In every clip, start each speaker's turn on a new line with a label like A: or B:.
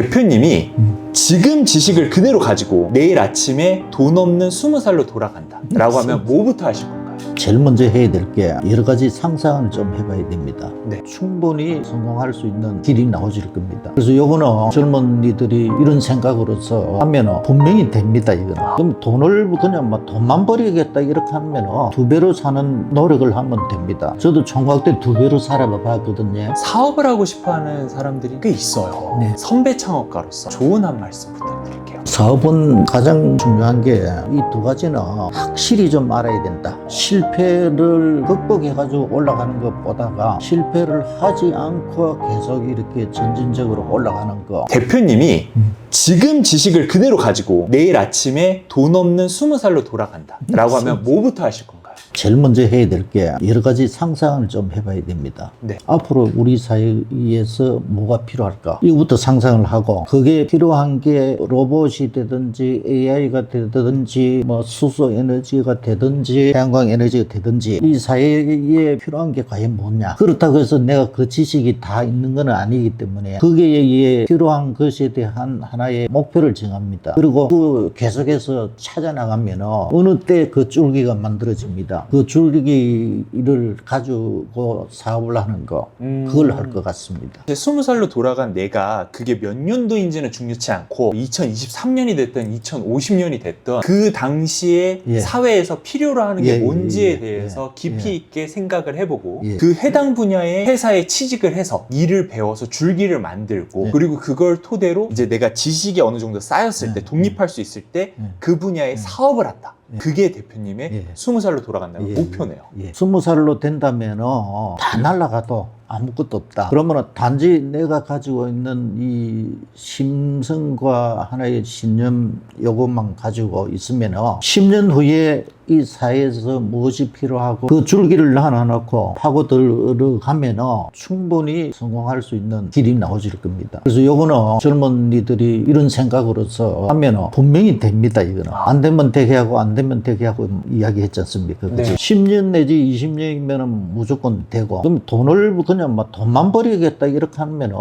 A: 대표님이 지금 지식을 그대로 가지고 내일 아침에 돈 없는 20살로 돌아간다 라고 하면 뭐부터 하실 건가요?
B: 제일 먼저 해야 될 게 여러 가지 상상을 좀 해봐야 됩니다.
A: 네.
B: 충분히 성공할 수 있는 길이 나오질 겁니다. 그래서 요거는 젊은이들이 이런 생각으로서 하면 분명히 됩니다. 이거는. 그럼 돈을 그냥 막 돈만 벌이겠다 이렇게 하면 2배로 사는 노력을 하면 됩니다. 저도 총각 때 2배로 살아봤거든요.
A: 사업을 하고 싶어하는 사람들이 꽤 있어요.
B: 네.
A: 선배 창업가로서 조언 한 말씀 부탁드릴게요.
B: 사업은 가장 중요한 게 이 2가지는 확실히 좀 알아야 된다. 실패를 극복해가지고 올라가는 것보다가 실패를 하지 않고 계속 이렇게 점진적으로 올라가는 거.
A: 대표님이 지금 지식을 그대로 가지고 내일 아침에 돈 없는 20살로 돌아간다 라고 하면 뭐부터 하실 건가요?
B: 제일 먼저 해야 될 게 여러 가지 상상을 좀 해봐야 됩니다.
A: 네.
B: 앞으로 우리 사회에서 뭐가 필요할까? 이거부터 상상을 하고 그게 필요한 게 로봇이 되든지 AI가 되든지 뭐 수소 에너지가 되든지 태양광 에너지가 되든지 이 사회에 필요한 게 과연 뭐냐? 그렇다고 해서 내가 그 지식이 다 있는 건 아니기 때문에 거기에 필요한 것에 대한 하나의 목표를 정합니다. 그리고 그 계속해서 찾아나가면 어느 때 그 줄기가 만들어집니다. 그 줄기를 가지고 사업을 하는 거 그걸 할 것 같습니다.
A: 이제 20살로 돌아간 내가 그게 몇 년도인지는 중요치 않고 2023년이 됐든 2050년이 됐든 그 당시에
B: 예.
A: 사회에서 필요로 하는 게
B: 예,
A: 뭔지에
B: 예,
A: 대해서
B: 예,
A: 깊이
B: 예.
A: 있게 생각을 해보고
B: 예.
A: 그 해당 분야의 회사에 취직을 해서 일을 배워서 줄기를 만들고
B: 예.
A: 그리고 그걸 토대로 이제 내가 지식이 어느 정도 쌓였을
B: 예.
A: 때 독립할 수 있을 때
B: 예.
A: 그 분야의 사업을 한다.
B: 예.
A: 그게 대표님의
B: 예.
A: 20살로 돌아간다는
B: 예.
A: 목표네요.
B: 예. 20살로 된다면 다 날아가도 아무것도 없다. 그러면 단지 내가 가지고 있는 이 심성과 하나의 신념 요것만 가지고 있으면 10년 후에 이 사회에서 무엇이 필요하고 그 줄기를 나눠놓고 파고 들어가면 충분히 성공할 수 있는 길이 나오질 겁니다. 그래서 요거는 젊은이들이 이런 생각으로서 하면 분명히 됩니다. 이거는 안 되면 되게 하고 안 되면 되게 하고 이야기했지 않습니까?
A: 네.
B: 10년 내지 20년이면 무조건 되고 그럼 돈을 그냥 막 돈만 벌이겠다 이렇게 하면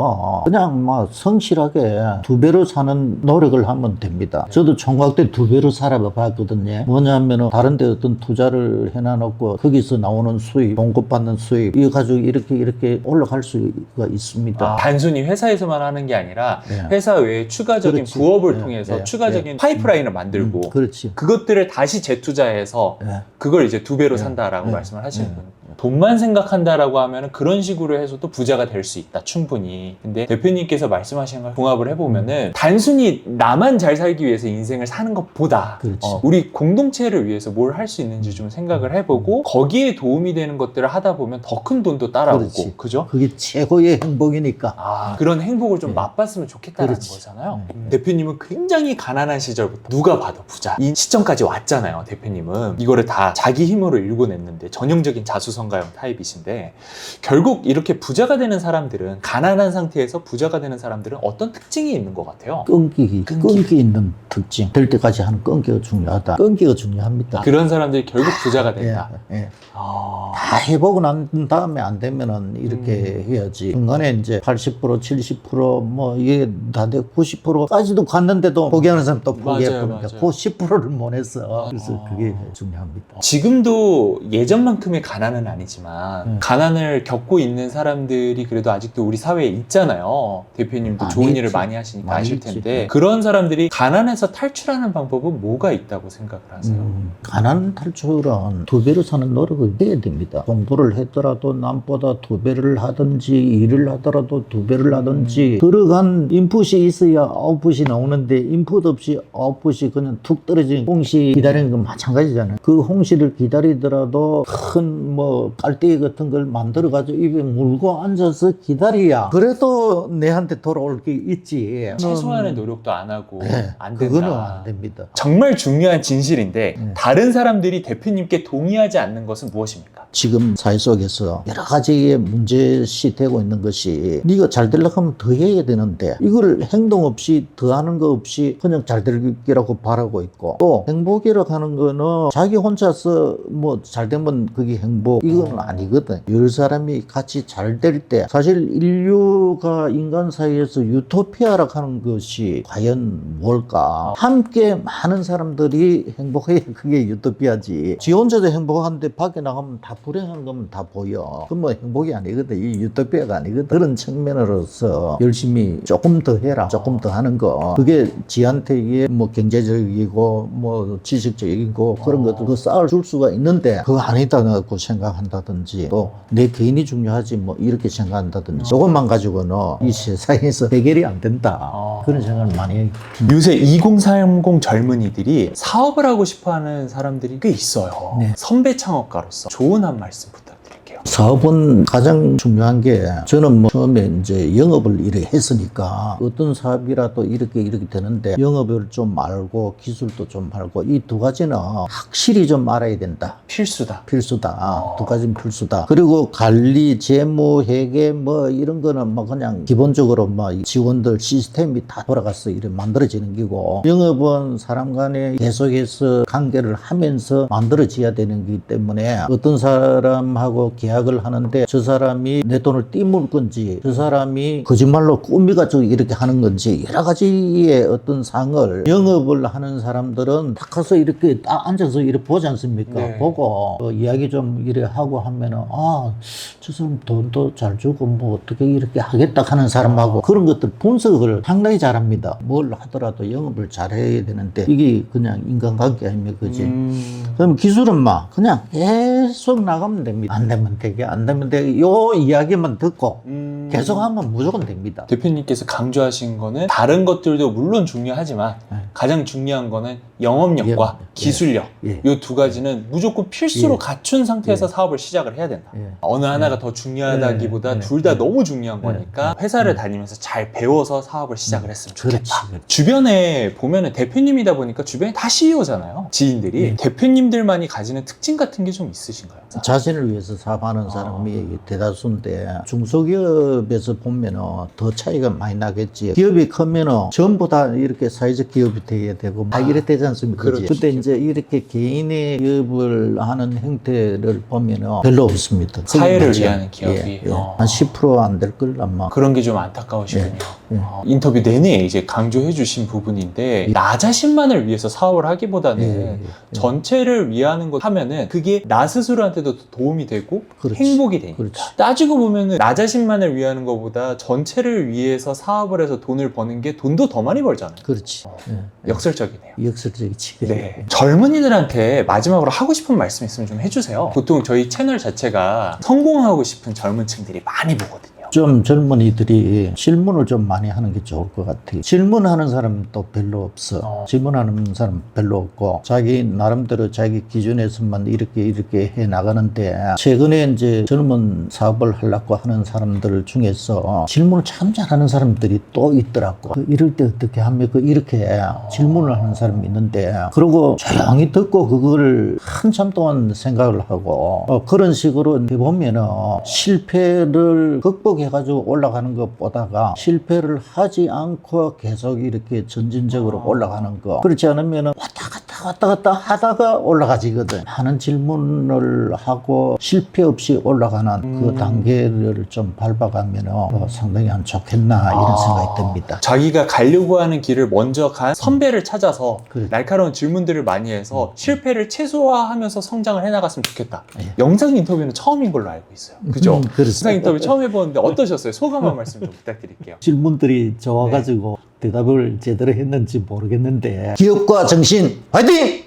B: 그냥 막 성실하게 2배로 사는 노력을 하면 됩니다. 저도 총각 때 2배로 살아봤거든요. 뭐냐면 다른 데 어떤 투자를 해놔놓고 거기서 나오는 수입, 공급받는 수입 이거 가지고 이렇게 올라갈 수가 있습니다.
A: 단순히 회사에서만 하는 게 아니라
B: 네.
A: 회사 외에 추가적인
B: 그렇지.
A: 부업을
B: 네,
A: 통해서
B: 네,
A: 추가적인
B: 네.
A: 파이프라인을 만들고
B: 그렇지.
A: 그것들을 다시 재투자해서
B: 네.
A: 그걸 이제 2배로
B: 네.
A: 산다라고
B: 네.
A: 말씀을 하시는
B: 네.
A: 거예요. 돈만 생각한다라고 하면 그런 식으로 해서도 부자가 될 수 있다, 충분히. 근데 대표님께서 말씀하신 걸 종합을 해보면은 단순히 나만 잘 살기 위해서 인생을 사는 것보다
B: 그렇지.
A: 우리 공동체를 위해서 뭘 할 수 있는지 좀 생각을 해보고 거기에 도움이 되는 것들을 하다 보면 더 큰 돈도 따라오고,
B: 그렇지.
A: 그죠?
B: 그게 최고의 행복이니까.
A: 그런 행복을 좀
B: 네.
A: 맛봤으면 좋겠다는
B: 그렇지.
A: 거잖아요.
B: 네.
A: 대표님은 굉장히 가난한 시절부터 누가 봐도 부자 이 시점까지 왔잖아요. 대표님은 이거를 다 자기 힘으로 일궈냈는데 전형적인 자수성가형 타입이신데 결국 이렇게 부자가 되는 사람들은 가난한 상태에서 부자가 되는 사람들은 어떤 특징이 있는 것 같아요?
B: 끈기 있는 특징. 될 때까지 하는 끈기가 중요하다. 끈기가 중요합니다.
A: 그런 사람들이 결국 부자가 된다.
B: 예. 다 해보고 난 다음에 안 되면은 이렇게 해야지. 중간에 이제 80%, 70% 뭐 이게 다 돼 90%까지도 갔는데도 포기하는 사람 또 포기했거든요.
A: 맞아요.
B: 그 10%를 못 했어. 그래서 그게 중요합니다.
A: 지금도 예전만큼의 가난은 아니지만 가난을 겪고 있는 사람들이 그래도 아직도 우리 사회에 있잖아요. 대표님도
B: 많이
A: 좋은 일을
B: 있지.
A: 많이 하시니까
B: 많이
A: 아실
B: 있지.
A: 텐데 그런 사람들이 가난에서 탈출하는 방법은 뭐가 있다고 생각을 하세요?
B: 가난 탈출은 2배로 사는 노력을 해야 됩니다. 공부를 했더라도 남보다 2배를 하든지 일을 하더라도 2배를 하든지 들어간 인풋이 있어야 아웃풋이 나오는데 인풋 없이 아웃풋이 그냥 툭 떨어진 홍시 기다리는 건 마찬가지잖아요. 그 홍시를 기다리더라도 큰 뭐 깔때기 같은 걸 만들어 가지고 입에 물고 앉아서 기다려야 그래도 내한테 돌아올 게 있지.
A: 최소한의 노력도 안 하고
B: 네,
A: 안 된다.
B: 그거는 안 됩니다.
A: 정말 중요한 진실인데 다른 사람들이 대표님께 동의하지 않는 것은 무엇입니까?
B: 지금 사회 속에서 여러 가지의 문제시 되고 있는 것이 네가 잘 되려고 하면 더 해야 되는데 이걸 행동 없이 더 하는 거 없이 그냥 잘 되기라고 바라고 있고 또 행복이라고 하는 거는 자기 혼자서 뭐 잘 되면 그게 행복 이건 아니거든. 여러 사람이 같이 잘 될 때 사실 인류가 인간 사이에서 유토피아라고 하는 것이 과연 뭘까? 함께 많은 사람들이 행복해야 그게 유토피아지. 지 혼자도 행복한데 밖에 나가면 다 불행한 거면 다 보여. 그건 뭐 행복이 아니거든. 이 유토피아가 아니거든. 그런 측면으로서 열심히 조금 더 해라. 조금 더 하는 거. 그게 지한테 뭐 경제적이고 뭐 지식적이고 그런 것들 그 쌓을 줄 수가 있는데 그거 아니다고 생각한다든지 또 내 개인이 중요하지 뭐 이렇게 생각한다든지 이것만 가지고는 이 세상에서 해결이 안 된다. 그런 생각을 많이 해요.
A: 요새 2030 젊은이들이 사업을 하고 싶어하는 사람들이 꽤 있어요.
B: 네.
A: 선배 창업가로서 좋은 한 말씀 부탁드릴게요.
B: 사업은 가장 중요한 게 저는 뭐 처음에 이제 영업을 이렇게 했으니까 어떤 사업이라도 이렇게 되는데 영업을 좀 알고 기술도 좀 알고 이 두 가지는 확실히 좀 알아야 된다.
A: 필수다.
B: 필수다. 두 가지는 필수다. 그리고 관리, 재무, 회계 뭐 이런 거는 뭐 그냥 기본적으로 뭐 지원들 시스템이 다 돌아가서 이렇게 만들어지는 기고 영업은 사람 간에 계속해서 관계를 하면서 만들어져야 되는 거기 때문에 어떤 사람하고 계약을 하는데 저 사람이 내 돈을 띄물 건지 저 사람이 거짓말로 꾸미가지고 이렇게 하는 건지 여러 가지의 어떤 상을 영업을 하는 사람들은 딱 가서 이렇게 딱 앉아서 이렇게 보지 않습니까?
A: 네.
B: 보고 이야기 좀 이렇게 하고 하면은 저 사람 돈도 잘 주고 뭐 어떻게 이렇게 하겠다 하는 사람하고 그런 것들 분석을 상당히 잘합니다. 뭘 하더라도 영업을 잘해야 되는데 이게 그냥 인간관계 아닙니까? 그지? 그럼 기술은 막 그냥 계속 나가면 됩니다. 안 되면 되게 안 되면 되게 요 이야기만 듣고 계속 하면 무조건 됩니다.
A: 대표님께서 강조하신 거는 다른 것들도 물론 중요하지만
B: 네.
A: 가장 중요한 거는 영업력과
B: 예.
A: 기술력
B: 예.
A: 이 두 가지는 무조건 필수로
B: 예.
A: 갖춘 상태에서
B: 예.
A: 사업을 시작을 해야 된다.
B: 예.
A: 어느 하나가 더 중요하다기보다
B: 예.
A: 둘 다
B: 예.
A: 너무 중요한
B: 예.
A: 거니까 회사를 다니면서 잘 배워서 사업을 시작을 했으면 좋겠다.
B: 그렇지.
A: 주변에 보면은 대표님이다 보니까 주변에 다 CEO잖아요. 지인들이
B: 예.
A: 대표님들만이 가지는 특징 같은 게 좀 있으신가요?
B: 자신을 위해서 사업하는 사람이 대다수인데 중소기업에서 보면은 더 차이가 많이 나겠지. 기업이 크면은 전부 다 이렇게 사회적 기업이 돼야 되고 다 이래 되지 않습니까?
A: 그렇죠.
B: 근데 이제 이렇게 개인의 기업을 하는 형태를 보면은 별로 없습니다.
A: 사회를
B: 그게
A: 위한
B: 맞아요.
A: 기업이.
B: 한 10% 안 될 걸 아마.
A: 그런 게 좀 안타까우시군요.
B: 예.
A: 인터뷰 내내 이제 강조해 주신 부분인데 나 자신만을 위해서 사업을 하기보다는
B: 예.
A: 전체를 위하는 것 하면은 그게 나 스스로한테도 도움이 되고
B: 그렇지.
A: 행복이 되니까
B: 그렇지.
A: 따지고 보면은 나 자신만을 위하는 것보다 전체를 위해서 사업을 해서 돈을 버는 게 돈도 더 많이 벌잖아요.
B: 그렇지. 예.
A: 역설적이네요.
B: 역설적이지.
A: 네. 젊은이들한테 마지막으로 하고 싶은 말씀 있으면 좀 해주세요. 보통 저희 채널 자체가 성공하고 싶은 젊은 층들이 많이 보거든요.
B: 좀 젊은이들이 질문을 좀 많이 하는 게 좋을 것 같아요. 질문하는 사람은 또 별로 없어. 질문하는 사람 별로 없고 자기 나름대로 자기 기준에서만 이렇게 해 나가는데 최근에 이제 젊은 사업을 하려고 하는 사람들 중에서 질문을 참 잘하는 사람들이 또 있더라고. 이럴 때 어떻게 합니까? 이렇게 질문을 하는 사람이 있는데 그러고 조용히 듣고 그걸 한참 동안 생각을 하고 그런 식으로 해보면은 실패를 극복해가지고 올라가는 것보다가 실패를 하지 않고 계속 이렇게 전진적으로 올라가는 거 그렇지 않으면은 왔다 갔다 하다가 올라가지거든. 많은 질문을 하고 실패 없이 올라가는 그 단계를 좀 밟아가면은 상당히 안 좋겠나 이런 생각이 듭니다.
A: 자기가 가려고 하는 길을 먼저 간 선배를 찾아서
B: 그래.
A: 날카로운 질문들을 많이 해서 실패를 최소화하면서 성장을 해나갔으면 좋겠다.
B: 예.
A: 영상 인터뷰는 처음인 걸로 알고 있어요. 그죠?
B: 그렇습니다.
A: 영상 인터뷰 처음 해보는데 어떠셨어요? 소감 한 말씀 좀 부탁드릴게요.
B: 질문들이 좋아가지고 대답을 제대로 했는지 모르겠는데 기업과 정신 화이팅!